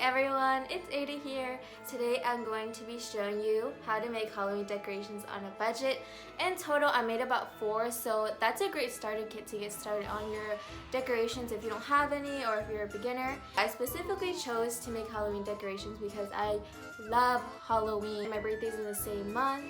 everyone, it's Ada here. Today I'm going to be showing you how to make Halloween decorations on a budget. In total, I made about 4, so that's a great starter kit to get started on your decorations if you don't have any or if you're a beginner. I specifically chose to make Halloween decorations because I love Halloween. My birthday's in the same month,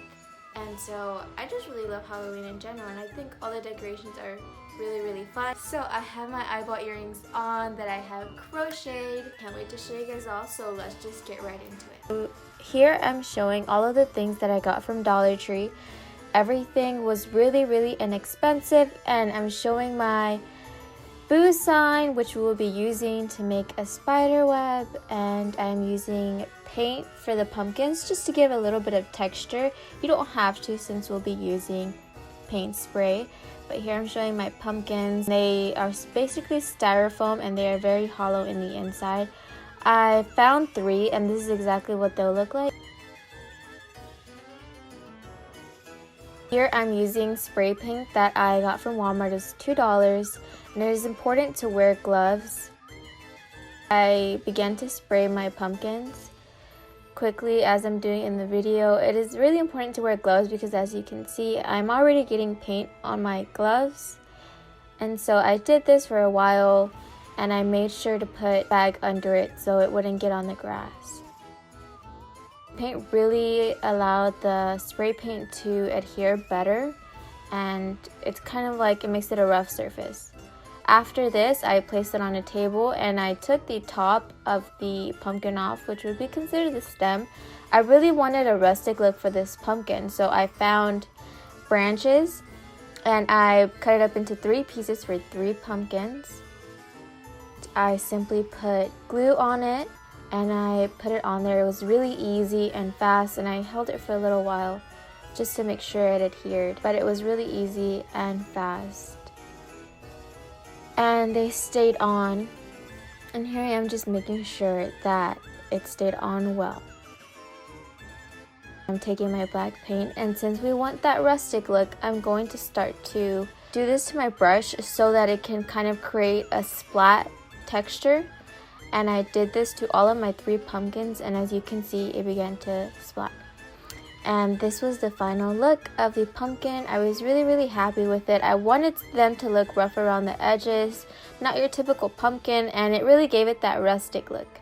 and so I just really love Halloween in general, and I think all the decorations are really fun. So I have my eyeball earrings on that I have crocheted. Can't wait to show you guys all, so let's just get right into it. Here I'm showing all of the things that I got from Dollar Tree. Everything was really inexpensive, and I'm showing my boo sign, which we will be using to make a spider web, and I'm using paint for the pumpkins just to give a little bit of texture. You don't have to since we'll be using paint spray. But here I'm showing my pumpkins. They are basically styrofoam and they are very hollow in the inside. I found 3 and this is exactly what they'll look like. Here I'm using spray paint that I got from Walmart. It's $2 and it is important to wear gloves. I began to spray my pumpkins quickly as I'm doing in the video. It is really important to wear gloves because, as you can see, I'm already getting paint on my gloves, and so I did this for a while and I made sure to put a bag under it so it wouldn't get on the grass. Paint really allowed the spray paint to adhere better, and it's kind of like it makes it a rough surface. After this, I placed it on a table and I took the top of the pumpkin off, which would be considered the stem. I really wanted a rustic look for this pumpkin, so I found branches and I cut it up into 3 pieces for 3 pumpkins. I simply put glue on it and I put it on there. It was really easy and fast, and I held it for a little while just to make sure it adhered, but it was really easy and fast. And they stayed on, and here I am just making sure that it stayed on well. I'm taking my black paint, and since we want that rustic look, I'm going to start to do this to my brush so that it can kind of create a splat texture. And I did this to all of my 3 pumpkins, and as you can see, it began to splat. And this was the final look of the pumpkin. I was really happy with it. I wanted them to look rough around the edges, not your typical pumpkin, and it really gave it that rustic look.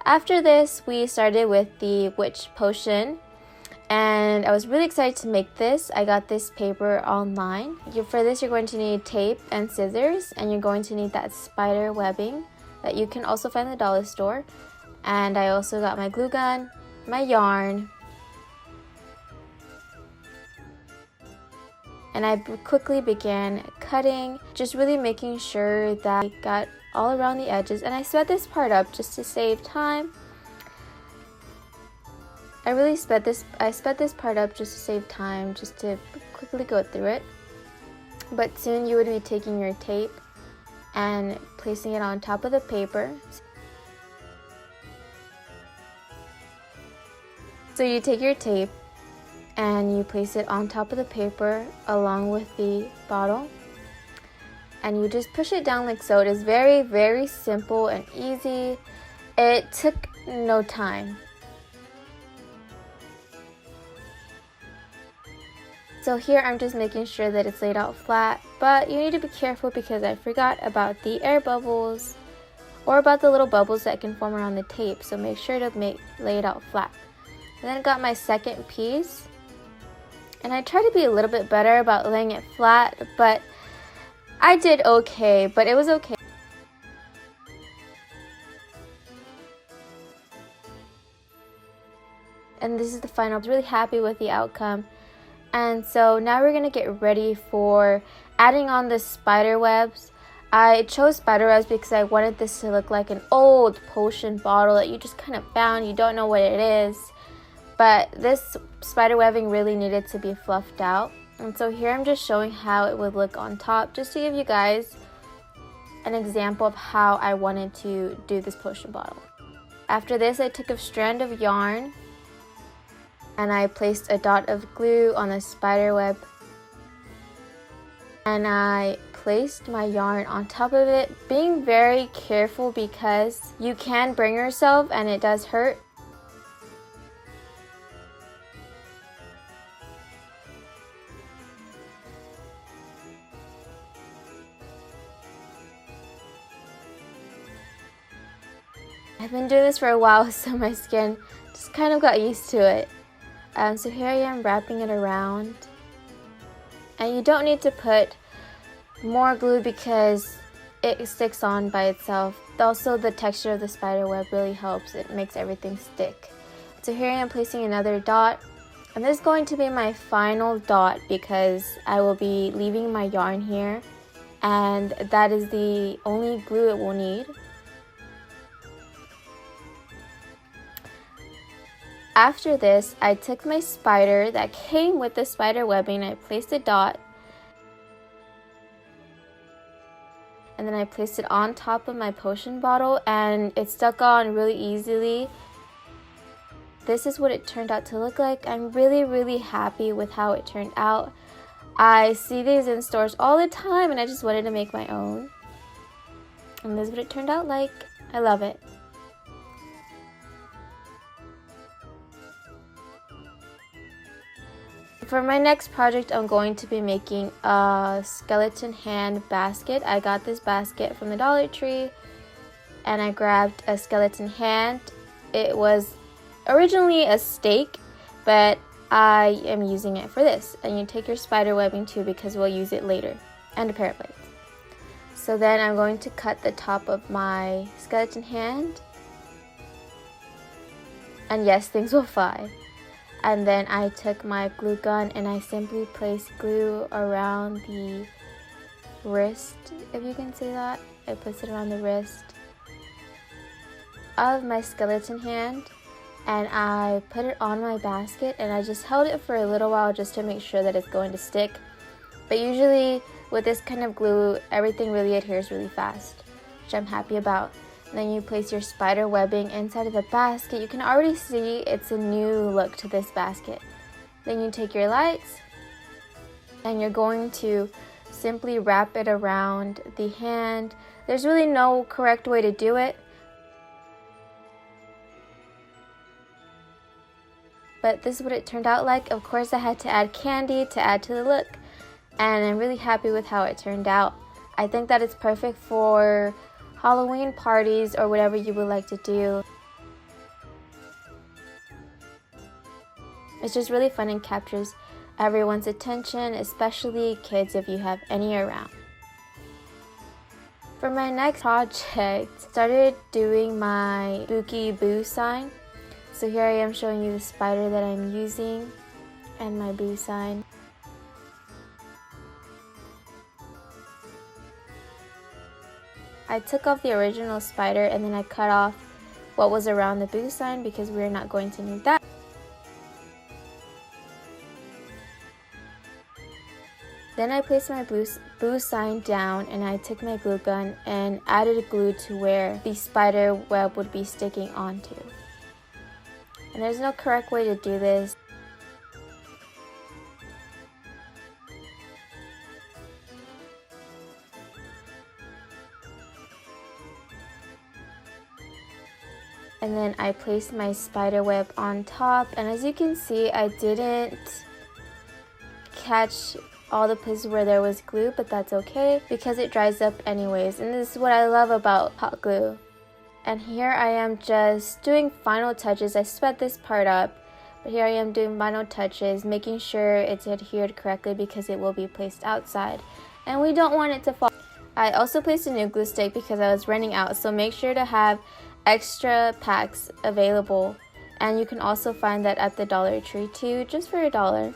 After this, we started with the witch potion, and I was really excited to make this. I got this paper online. For this, you're going to need tape and scissors, and you're going to need that spider webbing that you can also find in the dollar store. And I also got my glue gun, my yarn, and I quickly began cutting, just really making sure that I got all around the edges. And I sped this part up just to save time. I sped this part up just to save time, just to quickly go through it. But soon you would be taking your tape and placing it on top of the paper. So you take your tape and you place it on top of the paper along with the bottle, and you just push it down like so. It is very simple and easy. It took no time. So here I'm just making sure that it's laid out flat, but you need to be careful because I forgot about the air bubbles or about the little bubbles that can form around the tape, so make sure to lay it out flat. And then I got my second piece, and I tried to be a little bit better about laying it flat, but I did okay, but it was okay. And this is the final. I was really happy with the outcome. And so now we're going to get ready for adding on the spider webs. I chose spider webs because I wanted this to look like an old potion bottle that you just kind of found. You don't know what it is. But this spider webbing really needed to be fluffed out. And so here I'm just showing how it would look on top, just to give you guys an example of how I wanted to do this potion bottle. After this, I took a strand of yarn and I placed a dot of glue on the spider web. And I placed my yarn on top of it, being very careful because you can burn yourself and it does hurt. I've been doing this for a while, so my skin just kind of got used to it. So here I am wrapping it around. And you don't need to put more glue because it sticks on by itself. Also, the texture of the spider web really helps. It makes everything stick. So here I am placing another dot. And this is going to be my final dot because I will be leaving my yarn here. And that is the only glue it will need. After this, I took my spider that came with the spider webbing, I placed a dot, and then I placed it on top of my potion bottle, and it stuck on really easily. This is what it turned out to look like. I'm really happy with how it turned out. I see these in stores all the time, and I just wanted to make my own. And this is what it turned out like. I love it. For my next project, I'm going to be making a skeleton hand basket. I got this basket from the Dollar Tree and I grabbed a skeleton hand. It was originally a stake, but I am using it for this. And you take your spider webbing too because we'll use it later, and a pair of blades. So then I'm going to cut the top of my skeleton hand. And yes, things will fly. And then I took my glue gun and I simply placed glue around the wrist, if you can say that. I placed it around the wrist of my skeleton hand and I put it on my basket and I just held it for a little while just to make sure that it's going to stick. But usually with this kind of glue, everything really adheres really fast, which I'm happy about. Then you place your spider webbing inside of the basket. You can already see it's a new look to this basket. Then you take your lights and you're going to simply wrap it around the hand. There's really no correct way to do it, but this is what it turned out like. Of course, I had to add candy to add to the look, and I'm really happy with how it turned out. I think that it's perfect for Halloween parties or whatever you would like to do. It's just really fun and captures everyone's attention, especially kids if you have any around. For my next project, started doing my spooky boo sign. So here I am showing you the spider that I'm using and my boo sign. I took off the original spider and then I cut off what was around the boo sign because we're not going to need that. Then I placed my boo sign down and I took my glue gun and added glue to where the spider web would be sticking onto. And there's no correct way to do this. And then I placed my spider web on top, and as you can see, I didn't catch all the places where there was glue, but that's okay because it dries up anyways, and this is what I love about hot glue. And here I am just doing final touches. I sped this part up, but here I am doing final touches, making sure it's adhered correctly because it will be placed outside and we don't want it to fall. I also placed a new glue stick because I was running out, so make sure to have extra packs available, and you can also find that at the Dollar Tree too, just for $1.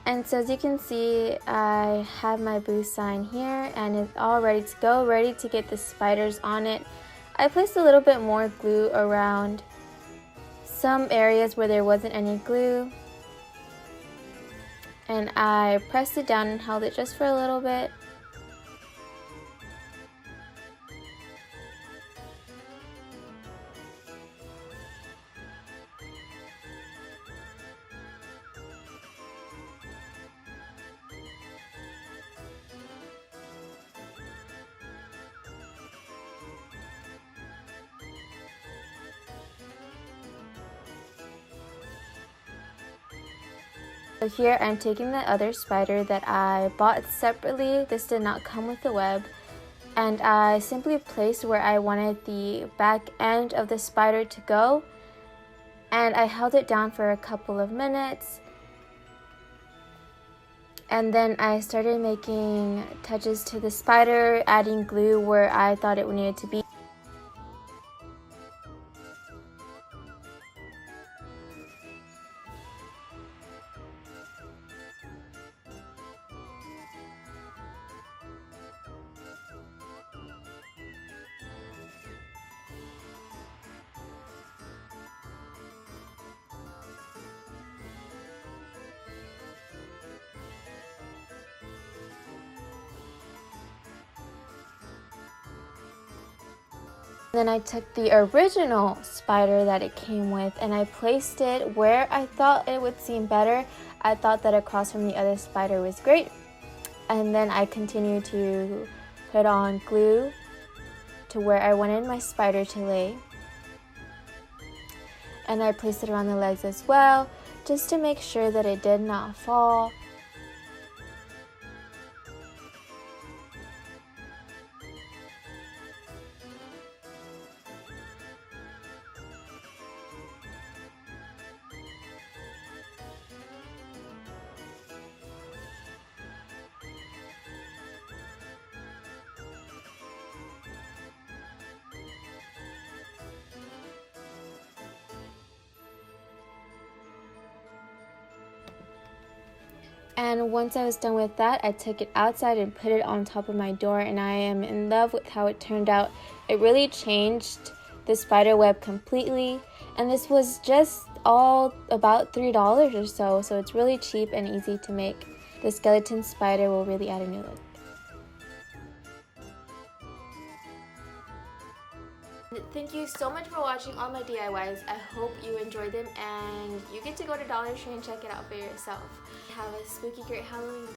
And so as you can see, I have my boo sign here and it's all ready to go, ready to get the spiders on it. I placed a little bit more glue around some areas where there wasn't any glue. and I pressed it down and held it just for a little bit. So here I'm taking the other spider that I bought separately. This did not come with the web. And I simply placed where I wanted the back end of the spider to go. And I held it down for a couple of minutes. And then I started making touches to the spider, adding glue where I thought it needed to be. Then I took the original spider that it came with and I placed it where I thought it would seem better. I thought that across from the other spider was great. And then I continued to put on glue to where I wanted my spider to lay. And I placed it around the legs as well, just to make sure that it did not fall. And once I was done with that, I took it outside and put it on top of my door, and I am in love with how it turned out. It really changed the spider web completely, and this was just all about $3 or so, so it's really cheap and easy to make. The skeleton spider will really add a new look. Thank you so much for watching all my DIYs. I hope you enjoyed them and you get to go to Dollar Tree and check it out for yourself. Have a spooky great Halloween.